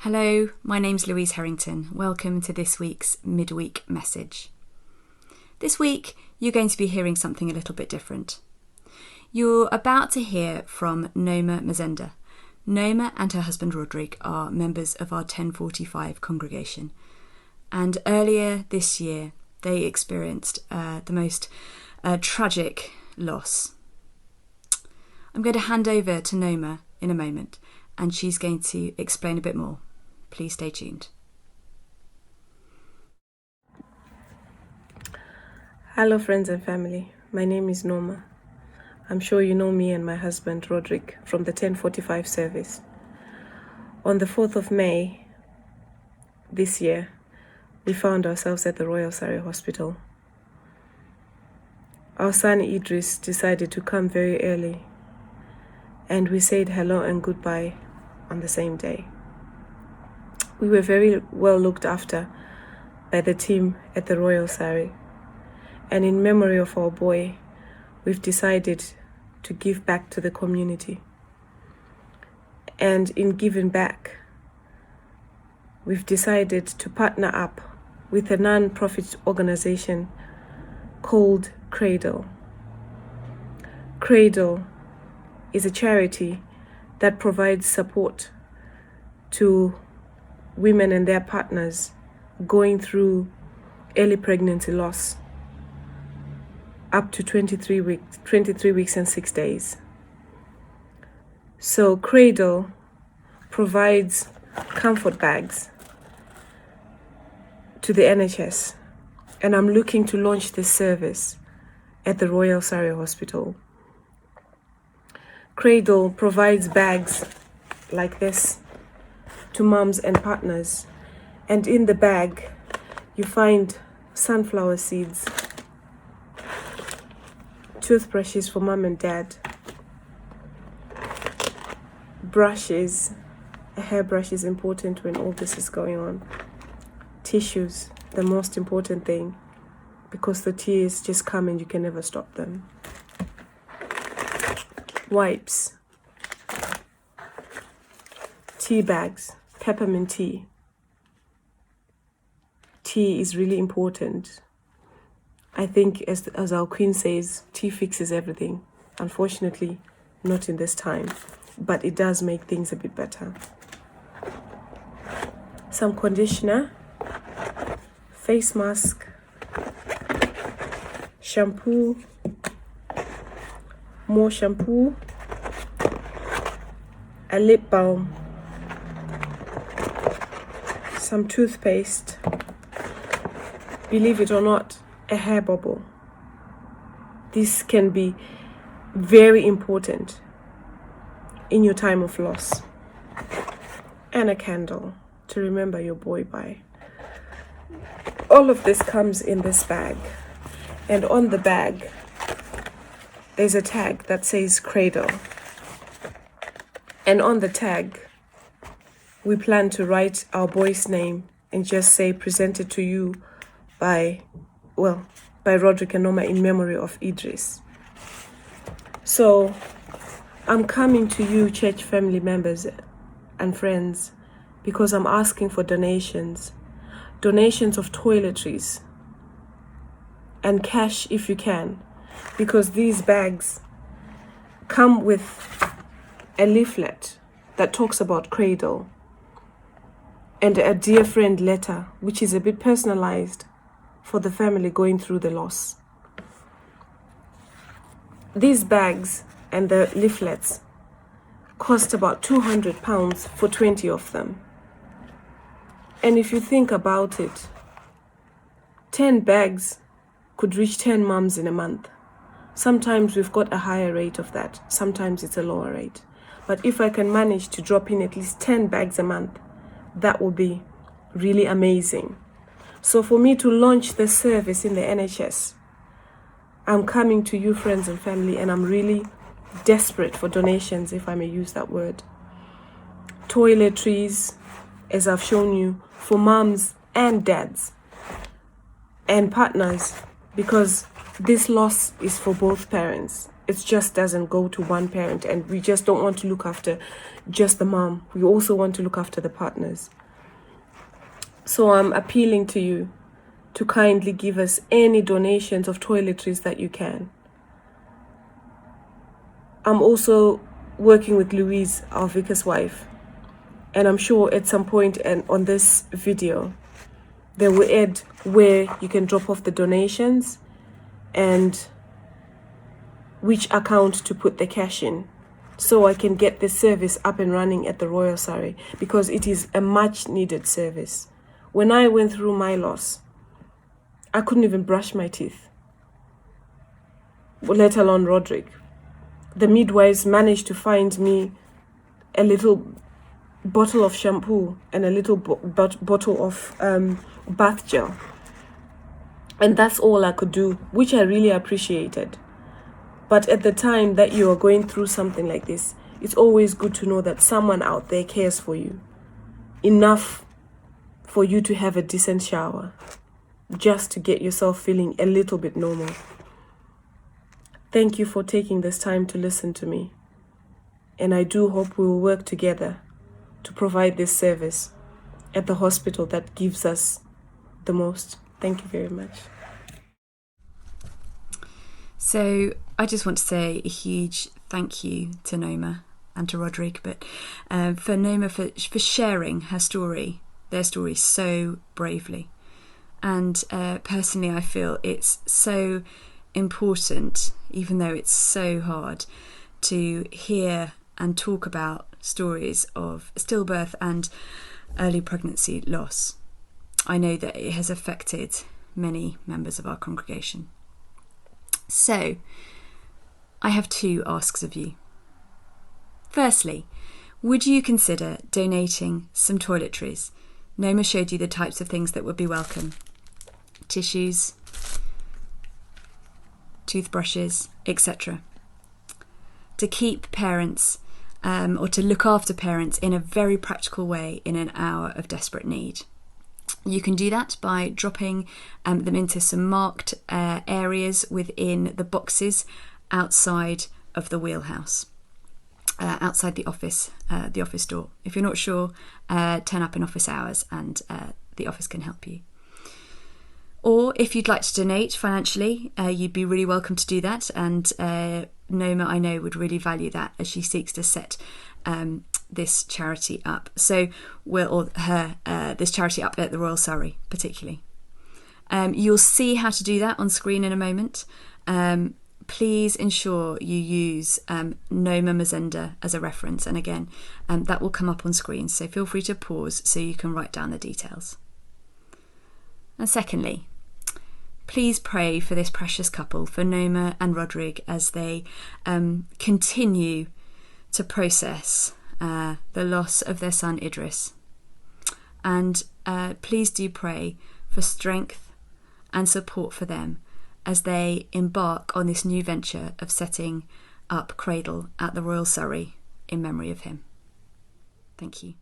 Hello, my name's Louise Harrington. Welcome to this week's Midweek message. This week, you're going to be hearing something a little bit different. You're about to hear from Noma Mazenda. Noma and her husband Roderick are members of our 1045 congregation. And earlier this year, they experienced the most tragic loss. I'm going to hand over to Noma in a moment, and she's going to explain a bit more. Please stay tuned. Hello friends and family, my name is Noma. I'm sure you know me and my husband Roderick from the 1045 service. On the 4th of May this year, we found ourselves at the Royal Surrey Hospital. Our son Idris decided to come very early, and we said hello and goodbye on the same day. We were very well looked after by the team at the Royal Surrey, and in memory of our boy, we've decided to give back to the community. And in giving back, we've decided to partner up with a non-profit organization called Cradle. Cradle is a charity that provides support to women and their partners going through early pregnancy loss up to 23 weeks and 6 days. So Cradle provides comfort bags to the NHS, and I'm looking to launch this service at the Royal Surrey Hospital. Cradle provides bags like this to mums and partners, and in the bag you find sunflower seeds, toothbrushes for mum and dad, brushes. A hairbrush is important when all this is going on. Tissues, the most important thing, because the tears just come and you can never stop them. Wipes, tea bags, peppermint tea. Tea is really important. I think as our Queen says, tea fixes everything. Unfortunately, not in this time, but it does make things a bit better. Some conditioner, face mask, shampoo, more shampoo, a lip balm, some toothpaste, believe it or not, a hair bubble. This can be very important in your time of loss. And a candle to remember your boy by. All of this comes in this bag, and on the bag there's a tag that says Cradle, and on the tag we plan to write our boy's name and just say presented to you by Roderick and Noma in memory of Idris. So I'm coming to you, church family members and friends, because I'm asking for donations of toiletries and cash if you can, because these bags come with a leaflet that talks about Cradle and a dear friend letter, which is a bit personalized for the family going through the loss. These bags and the leaflets cost about £200 for 20 of them. And if you think about it, 10 bags could reach 10 mums in a month. Sometimes we've got a higher rate of that, sometimes it's a lower rate. But if I can manage to drop in at least 10 bags a month, that will be really amazing. So for me to launch the service in the NHS, I'm coming to you, friends and family, and I'm really desperate for donations, if I may use that word. Toiletries, as I've shown you, for mums and dads and partners, because this loss is for both parents. it just doesn't go to one parent, and we just don't want to look after just the mom. We also want to look after the partners. So I'm appealing to you to kindly give us any donations of toiletries that you can. I'm also working with Louise, our vicar's wife, and I'm sure at some point and on this video they will add where you can drop off the donations and which account to put the cash in, so I can get this service up and running at the Royal Surrey, because it is a much needed service. When I went through my loss, I couldn't even brush my teeth, let alone Roderick. The midwives managed to find me a little bottle of shampoo and a little bottle of bath gel. And that's all I could do, which I really appreciated. But at the time that you are going through something like this, it's always good to know that someone out there cares for you enough for you to have a decent shower, just to get yourself feeling a little bit normal. Thank you for taking this time to listen to me. And I do hope we will work together to provide this service at the hospital that gives us the most. Thank you very much. So I just want to say a huge thank you to Noma and to Roderick, but for Noma for sharing her story, their story, so bravely. And personally, I feel it's so important, even though it's so hard, to hear and talk about stories of stillbirth and early pregnancy loss. I know that it has affected many members of our congregation. So, I have two asks of you. Firstly, would you consider donating some toiletries? Noma showed you the types of things that would be welcome. Tissues, toothbrushes, etc. To keep parents or to look after parents in a very practical way in an hour of desperate need. You can do that by dropping them into some marked areas within the boxes outside of the wheelhouse, outside the office door. If you're not sure, turn up in office hours and the office can help you. Or if you'd like to donate financially, you'd be really welcome to do that. And Noma, I know, would really value that as she seeks to set this charity up. So, this charity up at the Royal Surrey, particularly. You'll see how to do that on screen in a moment. Please ensure you use Noma Mazenda as a reference. And again, that will come up on screen. So feel free to pause so you can write down the details. And secondly, please pray for this precious couple, for Noma and Roderick, as they continue to process the loss of their son Idris. And please do pray for strength and support for them as they embark on this new venture of setting up Cradle at the Royal Surrey in memory of him. Thank you.